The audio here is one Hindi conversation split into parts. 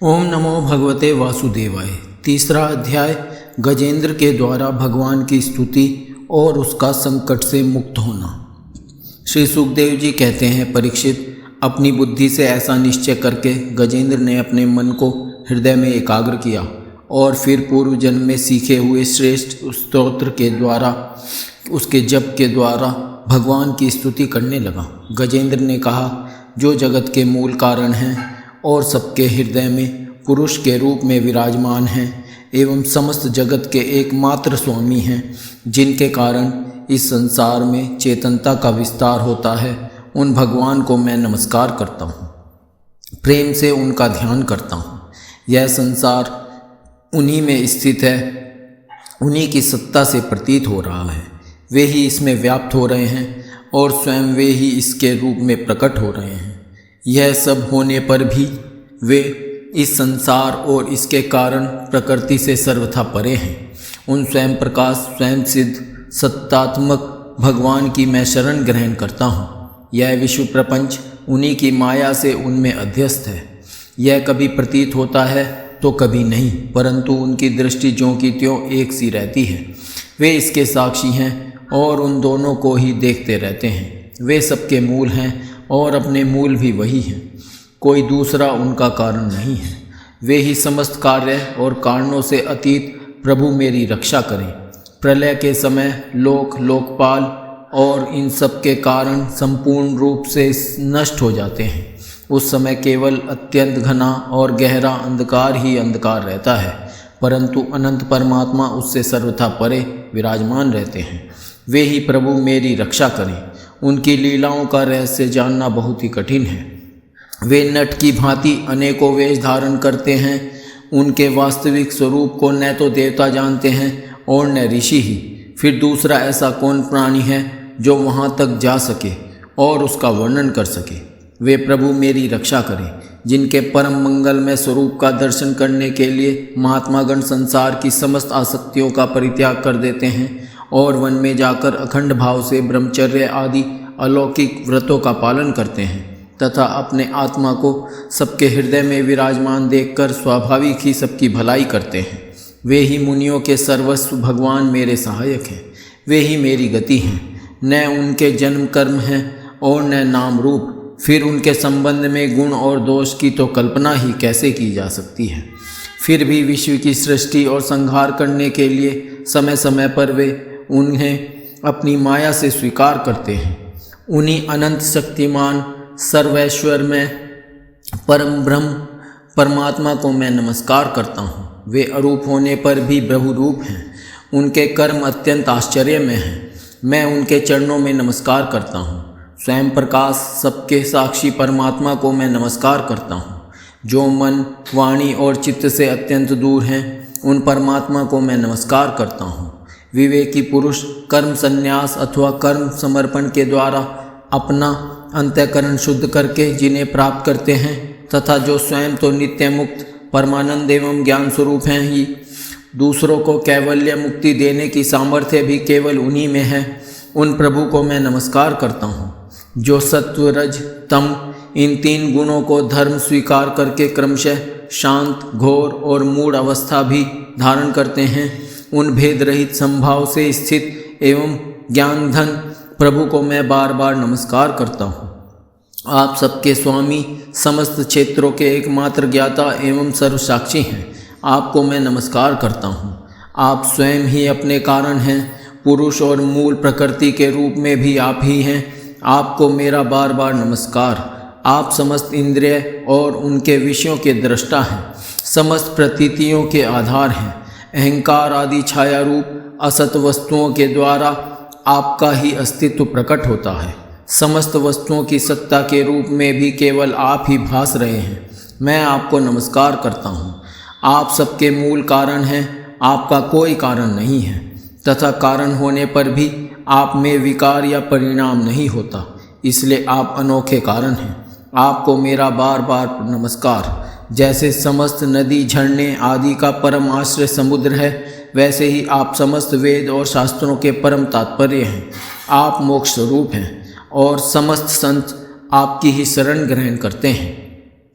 ओम नमो भगवते वासुदेवाय। तीसरा अध्याय गजेंद्र के द्वारा भगवान की स्तुति और उसका संकट से मुक्त होना। श्री सुखदेव जी कहते हैं, परीक्षित, अपनी बुद्धि से ऐसा निश्चय करके गजेंद्र ने अपने मन को हृदय में एकाग्र किया और फिर पूर्व जन्म में सीखे हुए श्रेष्ठ स्तोत्र के द्वारा, उसके जप के द्वारा भगवान की स्तुति करने लगा। गजेंद्र ने कहा, जो जगत के मूल कारण हैं और सबके हृदय में पुरुष के रूप में विराजमान हैं एवं समस्त जगत के एकमात्र स्वामी हैं, जिनके कारण इस संसार में चेतनता का विस्तार होता है, उन भगवान को मैं नमस्कार करता हूँ, प्रेम से उनका ध्यान करता हूँ। यह संसार उन्हीं में स्थित है, उन्हीं की सत्ता से प्रतीत हो रहा है। वे ही इसमें व्याप्त हो रहे हैं और स्वयं वे ही इसके रूप में प्रकट हो रहे हैं। यह सब होने पर भी वे इस संसार और इसके कारण प्रकृति से सर्वथा परे हैं। उन स्वयं प्रकाश, स्वयं सिद्ध, सत्तात्मक भगवान की मैं शरण ग्रहण करता हूँ। यह विश्व प्रपंच उन्हीं की माया से उनमें अध्यस्त है। यह कभी प्रतीत होता है तो कभी नहीं, परंतु उनकी दृष्टि ज्यों की त्यों एक सी रहती है। वे इसके साक्षी हैं और उन दोनों को ही देखते रहते हैं। वे सबके मूल हैं और अपने मूल भी वही हैं, कोई दूसरा उनका कारण नहीं है। वे ही समस्त कार्य और कारणों से अतीत प्रभु मेरी रक्षा करें। प्रलय के समय लोक, लोकपाल और इन सब के कारण संपूर्ण रूप से नष्ट हो जाते हैं। उस समय केवल अत्यंत घना और गहरा अंधकार ही अंधकार रहता है, परंतु अनंत परमात्मा उससे सर्वथा परे विराजमान रहते हैं। वे ही प्रभु मेरी रक्षा करें। उनकी लीलाओं का रहस्य जानना बहुत ही कठिन है। वे नट की भांति अनेकों वेश धारण करते हैं। उनके वास्तविक स्वरूप को न तो देवता जानते हैं और न ऋषि ही। फिर दूसरा ऐसा कौन प्राणी है जो वहाँ तक जा सके और उसका वर्णन कर सके। वे प्रभु मेरी रक्षा करें, जिनके परम मंगलमय स्वरूप का दर्शन करने के लिए महात्मागण संसार की समस्त आसक्तियों का परित्याग कर देते हैं और वन में जाकर अखंड भाव से ब्रह्मचर्य आदि अलौकिक व्रतों का पालन करते हैं तथा अपने आत्मा को सबके हृदय में विराजमान देखकर स्वाभाविक ही सबकी भलाई करते हैं। वे ही मुनियों के सर्वस्व भगवान मेरे सहायक हैं। वे ही मेरी गति हैं, न उनके जन्म कर्म हैं और न नाम रूप। फिर उनके संबंध में गुण और दोष की तो कल्पना ही कैसे की जा सकती है। फिर भी विश्व की सृष्टि और संहार करने के लिए समय समय पर वे उन्हें अपनी माया से स्वीकार करते हैं। उन्हीं अनंत शक्तिमान सर्वैश्वर में परम ब्रह्म परमात्मा को मैं नमस्कार करता हूँ। वे अरूप होने पर भी प्रभु रूप हैं। उनके कर्म अत्यंत आश्चर्य में हैं। मैं उनके चरणों में नमस्कार करता हूँ। स्वयं प्रकाश सबके साक्षी परमात्मा को मैं नमस्कार करता हूँ। जो मन, वाणी और चित्त से अत्यंत दूर हैं, उन परमात्मा को मैं नमस्कार करता हूँ। विवेकी पुरुष कर्म संन्यास अथवा कर्म समर्पण के द्वारा अपना अंतःकरण शुद्ध करके जिन्हें प्राप्त करते हैं तथा जो स्वयं तो नित्य मुक्त परमानंद एवं ज्ञान स्वरूप हैं ही, दूसरों को कैवल्य मुक्ति देने की सामर्थ्य भी केवल उन्हीं में है, उन प्रभु को मैं नमस्कार करता हूँ। जो सत्व, रज, तम इन तीन गुणों को धर्म स्वीकार करके क्रमशः शांत, घोर और मूढ़ अवस्था भी धारण करते हैं, उन भेद रहित संभाव से स्थित एवं ज्ञान धन प्रभु को मैं बार बार नमस्कार करता हूँ। आप सबके स्वामी, समस्त क्षेत्रों के एकमात्र ज्ञाता एवं सर्वसाक्षी हैं। आपको मैं नमस्कार करता हूँ। आप स्वयं ही अपने कारण हैं। पुरुष और मूल प्रकृति के रूप में भी आप ही हैं। आपको मेरा बार बार नमस्कार। आप समस्त इंद्रिय और उनके विषयों के दृष्टा हैं, समस्त प्रतीतियों के आधार हैं। अहंकार आदि छाया रूप असत वस्तुओं के द्वारा आपका ही अस्तित्व प्रकट होता है। समस्त वस्तुओं की सत्ता के रूप में भी केवल आप ही भास रहे हैं। मैं आपको नमस्कार करता हूँ। आप सबके मूल कारण हैं। आपका कोई कारण नहीं है तथा कारण होने पर भी आप में विकार या परिणाम नहीं होता, इसलिए आप अनोखे कारण हैं। आपको मेरा बार बार नमस्कार। जैसे समस्त नदी, झरने आदि का परम आश्रय समुद्र है, वैसे ही आप समस्त वेद और शास्त्रों के परम तात्पर्य हैं। आप मोक्ष स्वरूप हैं और समस्त संत आपकी ही शरण ग्रहण करते हैं।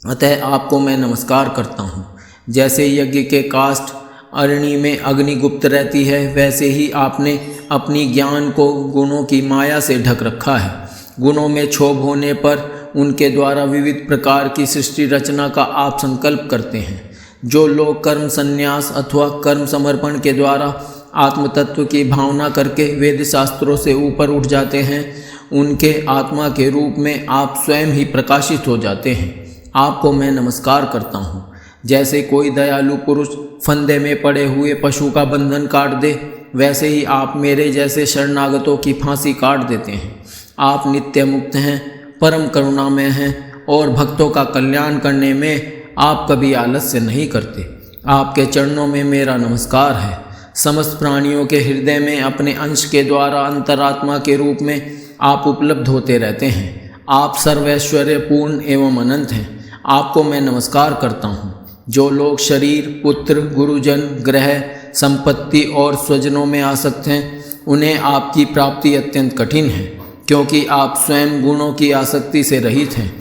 अतः आपको मैं नमस्कार करता हूँ। जैसे यज्ञ के काष्ठ अरणी में अग्नि गुप्त रहती है, वैसे ही आपने अपनी ज्ञान को गुणों की माया से ढक रखा है। गुणों में क्षोभ होने पर उनके द्वारा विविध प्रकार की सृष्टि रचना का आप संकल्प करते हैं। जो लोग कर्म संन्यास अथवा कर्म समर्पण के द्वारा आत्मतत्व की भावना करके वेद शास्त्रों से ऊपर उठ जाते हैं, उनके आत्मा के रूप में आप स्वयं ही प्रकाशित हो जाते हैं। आपको मैं नमस्कार करता हूँ। जैसे कोई दयालु पुरुष फंदे में पड़े हुए पशु का बंधन काट दे, वैसे ही आप मेरे जैसे शरणागतों की फांसी काट देते हैं। आप नित्य मुक्त हैं, परम करुणामय हैं और भक्तों का कल्याण करने में आप कभी आलस्य नहीं करते। आपके चरणों में मेरा नमस्कार है। समस्त प्राणियों के हृदय में अपने अंश के द्वारा अंतरात्मा के रूप में आप उपलब्ध होते रहते हैं। आप सर्वैश्वर्यपूर्ण एवं अनंत हैं। आपको मैं नमस्कार करता हूँ। जो लोग शरीर, पुत्र, गुरुजन, ग्रह, संपत्ति और स्वजनों में आसक्त हैं, उन्हें आपकी प्राप्ति अत्यंत कठिन है, क्योंकि आप स्वयं गुणों की आसक्ति से रहित हैं।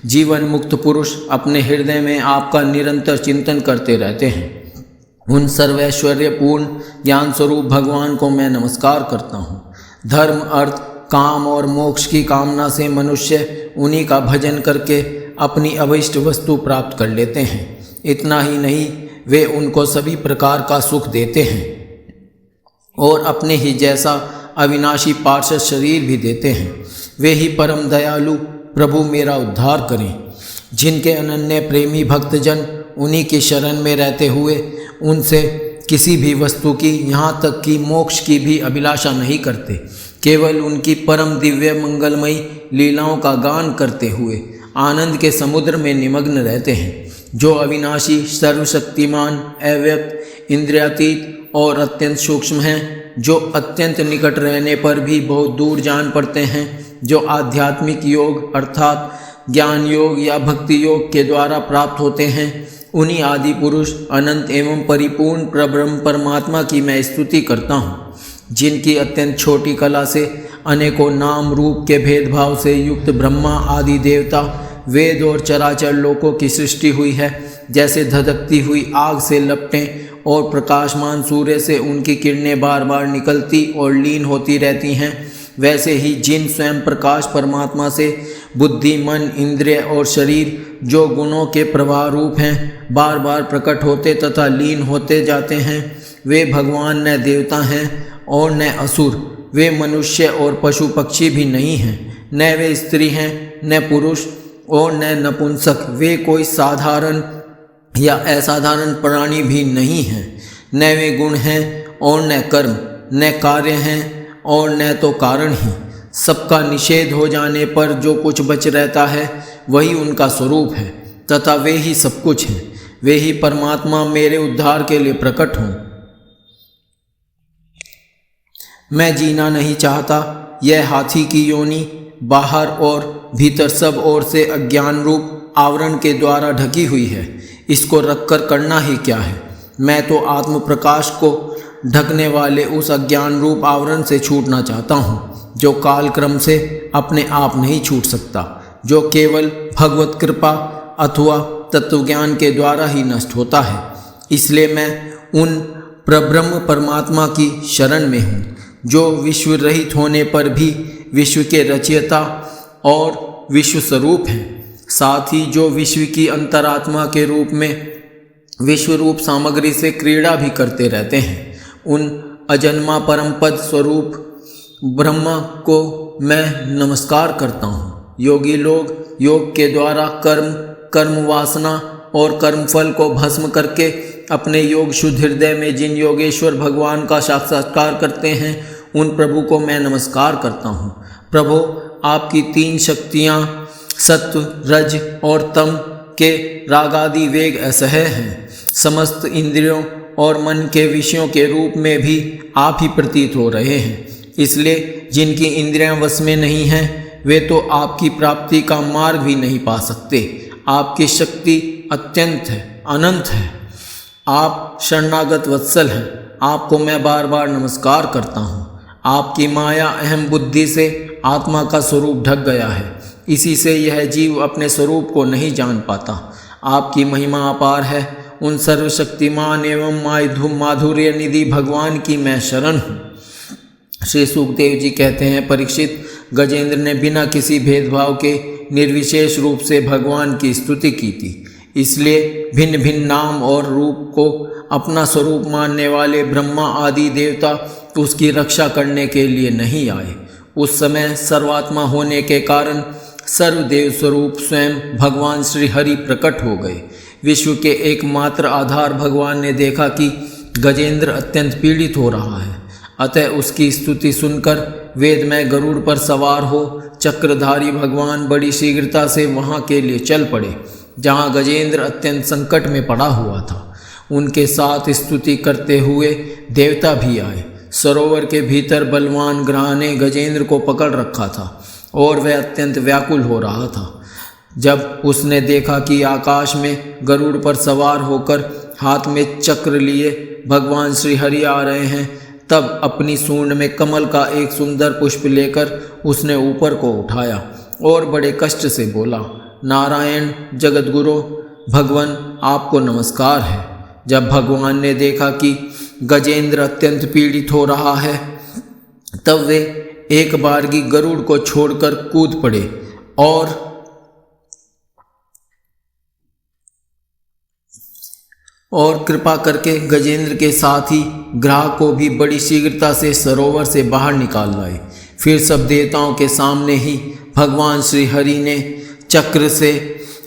जीवन मुक्त पुरुष अपने हृदय में आपका निरंतर चिंतन करते रहते हैं। उन सर्वैश्वर्यपूर्ण ज्ञान स्वरूप भगवान को मैं नमस्कार करता हूँ। धर्म, अर्थ, काम और मोक्ष की कामना से मनुष्य उन्हीं का भजन करके अपनी अभीष्ट वस्तु प्राप्त कर लेते हैं। इतना ही नहीं, वे उनको सभी प्रकार का सुख देते हैं और अपने ही जैसा अविनाशी पार्षद शरीर भी देते हैं। वे ही परम दयालु प्रभु मेरा उद्धार करें। जिनके अनन्य प्रेमी भक्तजन उन्हीं की शरण में रहते हुए उनसे किसी भी वस्तु की, यहाँ तक कि मोक्ष की भी अभिलाषा नहीं करते, केवल उनकी परम दिव्य मंगलमयी लीलाओं का गान करते हुए आनंद के समुद्र में निमग्न रहते हैं। जो अविनाशी, सर्वशक्तिमान, अव्यक्त, इंद्रियातीत और अत्यंत सूक्ष्म हैं, जो अत्यंत निकट रहने पर भी बहुत दूर जान पड़ते हैं, जो आध्यात्मिक योग अर्थात ज्ञान योग या भक्ति योग के द्वारा प्राप्त होते हैं, उन्हीं आदि पुरुष अनंत एवं परिपूर्ण परब्रह्म परमात्मा की मैं स्तुति करता हूँ। जिनकी अत्यंत छोटी कला से अनेकों नाम रूप के भेदभाव से युक्त ब्रह्मा आदि देवता, वेद और चराचर लोकों की सृष्टि हुई है। जैसे धधकती हुई आग से लपटें और प्रकाशमान सूर्य से उनकी किरणें बार बार निकलती और लीन होती रहती हैं, वैसे ही जिन स्वयं प्रकाश परमात्मा से बुद्धि, मन, इंद्रिय और शरीर, जो गुणों के प्रवाह रूप हैं, बार बार प्रकट होते तथा लीन होते जाते हैं, वे भगवान न देवता हैं और न असुर। वे मनुष्य और पशु पक्षी भी नहीं हैं, न वे स्त्री हैं, न पुरुष और न नपुंसक। वे कोई साधारण या असाधारण प्राणी भी नहीं हैं। न वे गुण हैं और न कर्म, न कार्य हैं और न तो कारण ही। सबका निषेध हो जाने पर जो कुछ बच रहता है वही उनका स्वरूप है तथा वे ही सब कुछ हैं। वे ही परमात्मा मेरे उद्धार के लिए प्रकट हों। मैं जीना नहीं चाहता। यह हाथी की योनि बाहर और भीतर सब ओर से अज्ञान रूप आवरण के द्वारा ढकी हुई है। इसको रखकर करना ही क्या है। मैं तो आत्म प्रकाश को ढकने वाले उस अज्ञान रूप आवरण से छूटना चाहता हूँ, जो काल क्रम से अपने आप नहीं छूट सकता, जो केवल भगवत कृपा अथवा तत्वज्ञान के द्वारा ही नष्ट होता है। इसलिए मैं उन परब्रह्म परमात्मा की शरण में हूँ, जो विश्व रहित होने पर भी विश्व के रचयिता और विश्व स्वरूप हैं। साथ ही जो विश्व की अंतरात्मा के रूप में विश्व रूप सामग्री से क्रीड़ा भी करते रहते हैं, उन अजन्मा परम पद स्वरूप ब्रह्मा को मैं नमस्कार करता हूँ। योगी लोग योग के द्वारा कर्म वासना और कर्मफल को भस्म करके अपने योग शुद्ध हृदय में जिन योगेश्वर भगवान का साक्षात्कार करते हैं, उन प्रभु को मैं नमस्कार करता हूँ। प्रभु, आपकी तीन शक्तियाँ सत्व, रज और तम के रागादि वेग असह्य हैं। समस्त इंद्रियों और मन के विषयों के रूप में भी आप ही प्रतीत हो रहे हैं। इसलिए जिनकी इंद्रियां वश में नहीं हैं, वे तो आपकी प्राप्ति का मार्ग भी नहीं पा सकते। आपकी शक्ति अत्यंत है, अनंत है। आप शरणागत वत्सल हैं। आपको मैं बार बार नमस्कार करता हूँ। आपकी माया अहम बुद्धि से आत्मा का स्वरूप ढक गया है। इसी से यह जीव अपने स्वरूप को नहीं जान पाता। आपकी महिमा अपार है। उन सर्वशक्तिमान एवं माधुर्य निधि भगवान की मैं शरण हूँ। श्री सुखदेव जी कहते हैं, परीक्षित, गजेंद्र ने बिना किसी भेदभाव के निर्विशेष रूप से भगवान की स्तुति की थी। इसलिए भिन्न भिन्न नाम और रूप को अपना स्वरूप मानने वाले ब्रह्मा आदि देवता उसकी रक्षा करने के लिए नहीं आए। उस समय सर्वात्मा होने के कारण सर्वदेव स्वरूप स्वयं भगवान श्री हरि प्रकट हो गए। विश्व के एकमात्र आधार भगवान ने देखा कि गजेंद्र अत्यंत पीड़ित हो रहा है, अतः उसकी स्तुति सुनकर वेदमय गरुड़ पर सवार हो चक्रधारी भगवान बड़ी शीघ्रता से वहाँ के लिए चल पड़े जहाँ गजेंद्र अत्यंत संकट में पड़ा हुआ था। उनके साथ स्तुति करते हुए देवता भी आए। सरोवर के भीतर बलवान ग्रह ने गजेंद्र को पकड़ रखा था और वह अत्यंत व्याकुल हो रहा था। जब उसने देखा कि आकाश में गरुड़ पर सवार होकर हाथ में चक्र लिए भगवान श्री हरि आ रहे हैं, तब अपनी सूंड में कमल का एक सुंदर पुष्प लेकर उसने ऊपर को उठाया और बड़े कष्ट से बोला, नारायण जगतगुरु भगवान, आपको नमस्कार है। जब भगवान ने देखा कि गजेंद्र अत्यंत पीड़ित हो रहा है, तब वे एक बारगी गरुड़ को छोड़कर कूद पड़े और कृपा करके गजेंद्र के साथ ही ग्रह को भी बड़ी शीघ्रता से सरोवर से बाहर निकाल लाए। फिर सब देवताओं के सामने ही भगवान श्री हरि ने चक्र से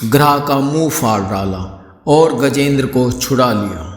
ग्रह का मुंह फाड़ डाला और गजेंद्र को छुड़ा लिया।